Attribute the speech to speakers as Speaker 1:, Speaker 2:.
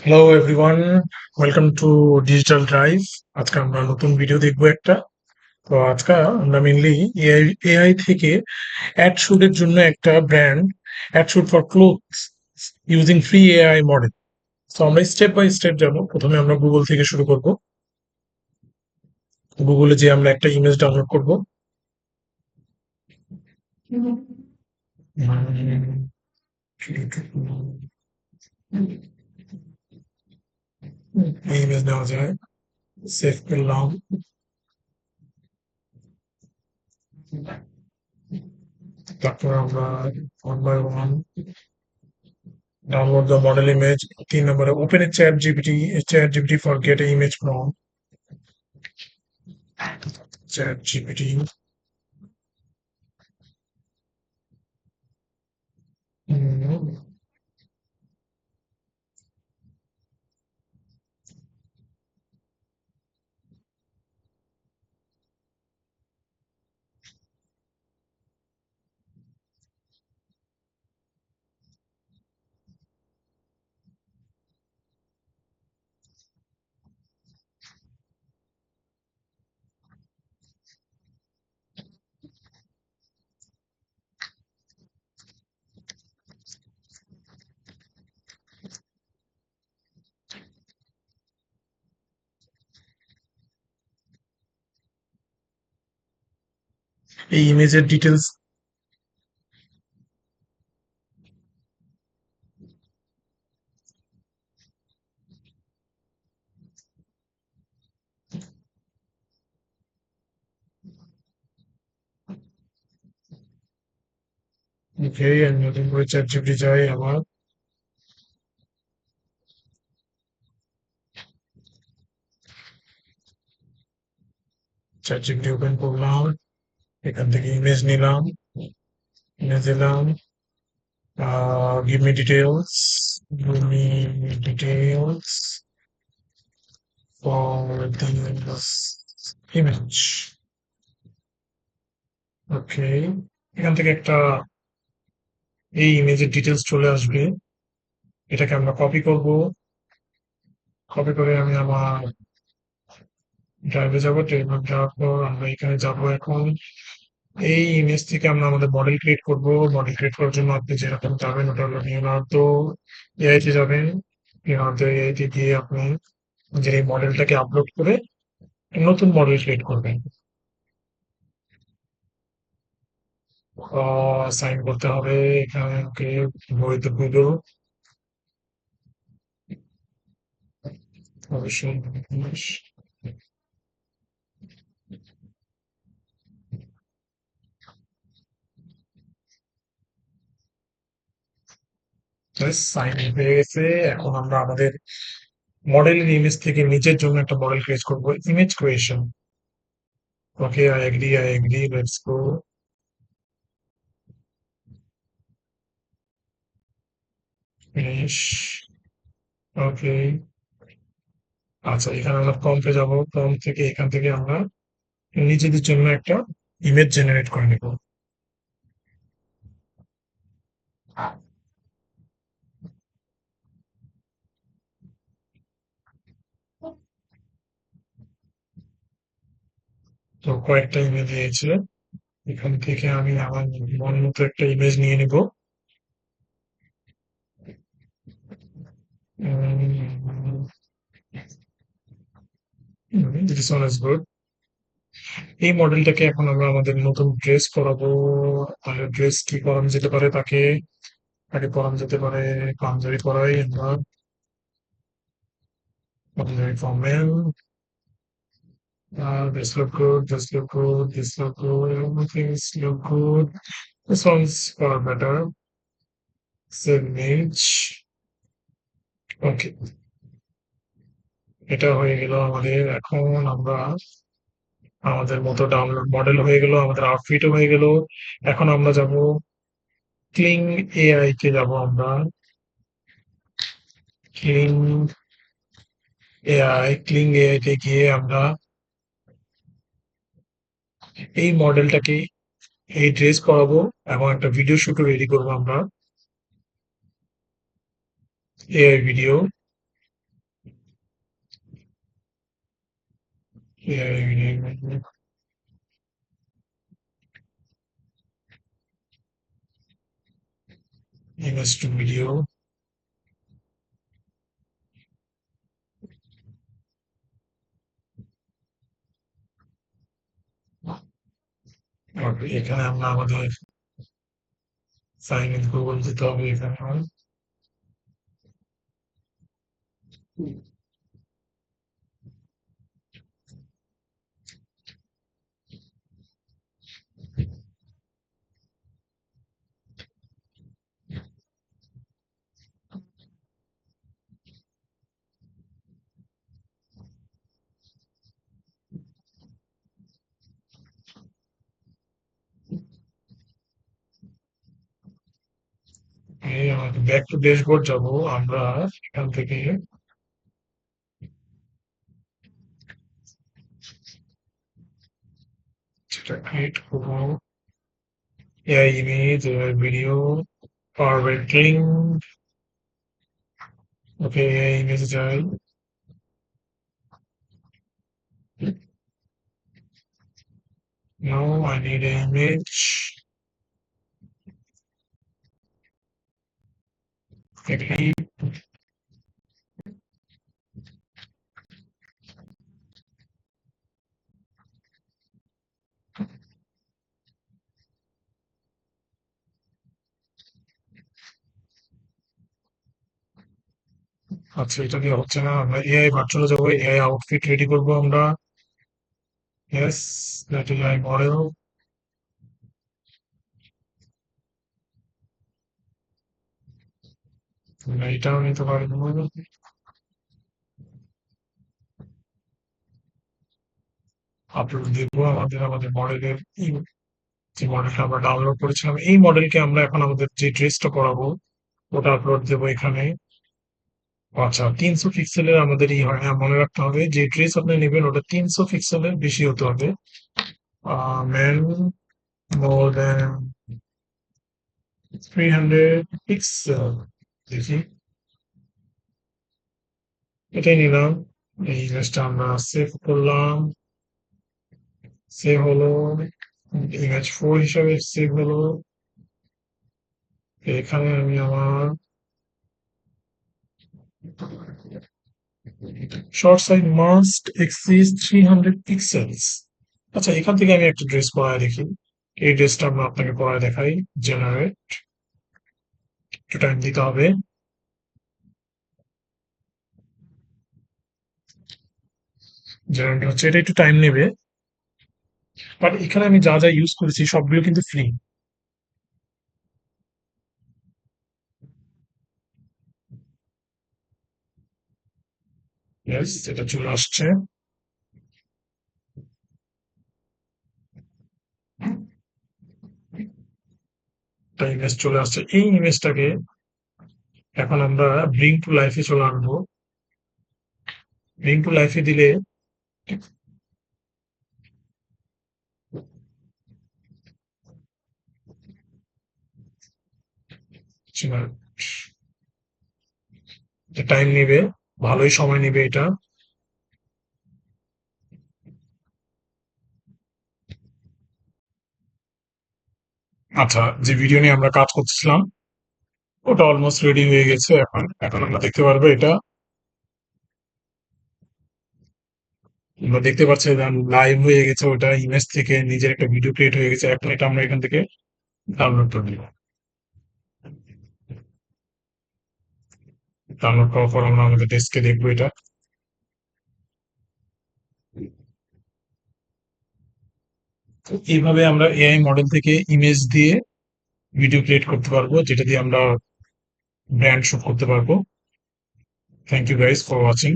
Speaker 1: Hello everyone, welcome to digital drive. আজকে আমরা নতুন ভিডিও দেখবো একটা। তো আজকে আমরা মেনলি এআই থেকে অ্যাড শুটের জন্য একটা brand ad shoot for clothes using free AI model. তো আমরা স্টেপ বাই স্টেপ যাব। প্রথমে আমরা গুগল থেকে শুরু করব। গুগলে যে আমরা একটা ইমেজ ডাউনলোড করব। এই ইমেজ নেওয়া যায়, সেভ করলাম। তারপর আমরা one by one download the model image. 3 number, open a chat GPT for get a image from chat GPT. এই ইমেজের ডিটেলস ওকে। আমি নতুন করে চ্যাট জিপিটি যাই আবার। চ্যাট জিপিটি ওপেন করলাম, এখান থেকে ইমেজ নিলাম, ইমেজ দিলাম। Give me details for this image. ওকে, এখান থেকে একটা এই ইমেজের ডিটেলস চলে আসবে। এটাকে আমরা কপি করব। কপি করে আমি আমার ড্রাইভে যাবো। ড্রাইভে যাওয়ার পর আমরা এখানে যাব। এখন এই ইমেজ থেকে আমরা আমাদের মডেল ক্রিয়েট করব। মডেল ক্রিয়েট করার জন্য আপনি যেরকম যাবেন ওটা হলো লিওনার্দো এআই তে যাবেন। লিওনার্দো এআই তে গিয়ে আপনি যে এই মডেলটাকে আপলোড করে নতুন মডেল ক্রিয়েট করবেন। সাইন করতে হবে এখানে। ওকে, বৈধ হইল অবশ্যই। সাইন হয়ে গেছে। এখন আমরা আমাদের মডেলের ইমেজ থেকে নিজের জন্য একটা মডেল ক্রিয়েট করব, image creation. Okay, I agree, let's go. Finish. Okay, আচ্ছা, এখানে আমরা প্রম্পটে যাব। প্রম্পট থেকে এখান থেকে আমরা নিজেদের জন্য একটা ইমেজ জেনারেট করে নেব। তো কয়েকটা ইমেজ দিয়েছে, এখান থেকে আমি আমার মন মতো একটা ইমেজ নিয়ে নিব। This one is good. এই মডেলটাকে এখন আমরা আমাদের নতুন ড্রেস পরাবো। তাহলে ড্রেস কি পরানো যেতে পারে তাকে? তাকে পরানো যেতে পারে পাঞ্জাবি পরাই আমরা। Punjabi for men. This look good, this look good, this look good, everything's look good. This one's far better. Save image. ওকে, এটা হয়ে গেল আমাদের। এখন আমরা আমাদের মতো ডাউনলোড মডেল হয়ে গেল, আমাদের আউটফিটও হয়ে গেল। এখন আমরা যাব ক্লিং এআই তে যাব আমরা। ক্লিং ক্লিং এআই তে গিয়ে আমরা এই মডেলটাকে এই ড্রেস পরাবো এবং একটা ভিডিও শুটও রেডি করবো আমরা। AI video. image to video. এখানে আমরা আমাদের সাইন ইন গুগল দিতে হবে এখানে ব্যাক টু ড্যাশবোর্ড যাব আমরা এখান থেকে সেটা ক্রিয়েট করবো এআই ইমেজ ভিডিও ফরম্যাটিং ওকে এআই ইমেজ যাই now I need an image okay আচ্ছা এটা দিয়ে হচ্ছে না আমরা এআই ভার্চুয়ালে যাবো এআই আউটফিট রেডি করবো আমরা yes that is my model আমরা এটাও নিতে পারবো আপলোড দেবো আমাদের মডেলের যে মডেলটা আমরা ডাউনলোড করেছিলাম এই মডেলকে আমরা এখন আমাদের যে ড্রেসটা পরাবো ওটা আপলোড দেবো এখানে আচ্ছা 300 পিক্সেলের আমাদের হয় হ্যাঁ মনে রাখতে হবে যে ড্রেস আপনি নেবেন ওটা 300 পিক্সেলের বেশি হতে হবে ম্যান মোর দেন 300 পিক্সেল দেখি এটাই নিলাম এই ইমেজটা আমরা সেভ করলাম সেভ হলো ইমেজ 4 হিসাবে সেভ হলো এখানে আমি আমার short side must exceed 300 pixels আচ্ছা এখান থেকে আমি একটা ড্রেস পরায় দেখি এই ড্রেসটা আমরা আপনাকে পরায় দেখাই জেনারেট একটু টাইম দিতে হবে জেনারেট হচ্ছে এটা একটু টাইম নেবে বাট এখানে আমি যা যা ইউজ করেছি সবগুলো কিন্তু ফ্রি ইয়েস এটা চলে আসছে একটা ইমেজ চলে আসছে এই ইমেজটাকে এখন আমরা ব্রিং টু লাইফে চলে আনবো ব্রিং টু লাইফে দিলে টাইম নেবে ভালোই সময় নেবে এটা আচ্ছা যে ভিডিও নিয়ে আমরা কাজ করতেছিলাম ওটা অলমোস্ট রেডি হয়ে গেছে এখন এখন আমরা দেখতে পারবো এটা আমরা দেখতে পাচ্ছি লাইভ হয়ে গেছে ওটা ইমেজ থেকে নিজের একটা ভিডিও ক্রিয়েট হয়ে গেছে এখন এটা আমরা এখান থেকে ডাউনলোড করে নিব ডাউনলোড করার পর আমরা আমাদের ডেস্কে দেখবো এটা এইভাবে আমরা এআই মডেল থেকে ইমেজ দিয়ে ভিডিও ক্রিয়েট করতে পারবো যেটা দিয়ে আমরা ব্র্যান্ড শুট করতে পারবো thank you guys for watching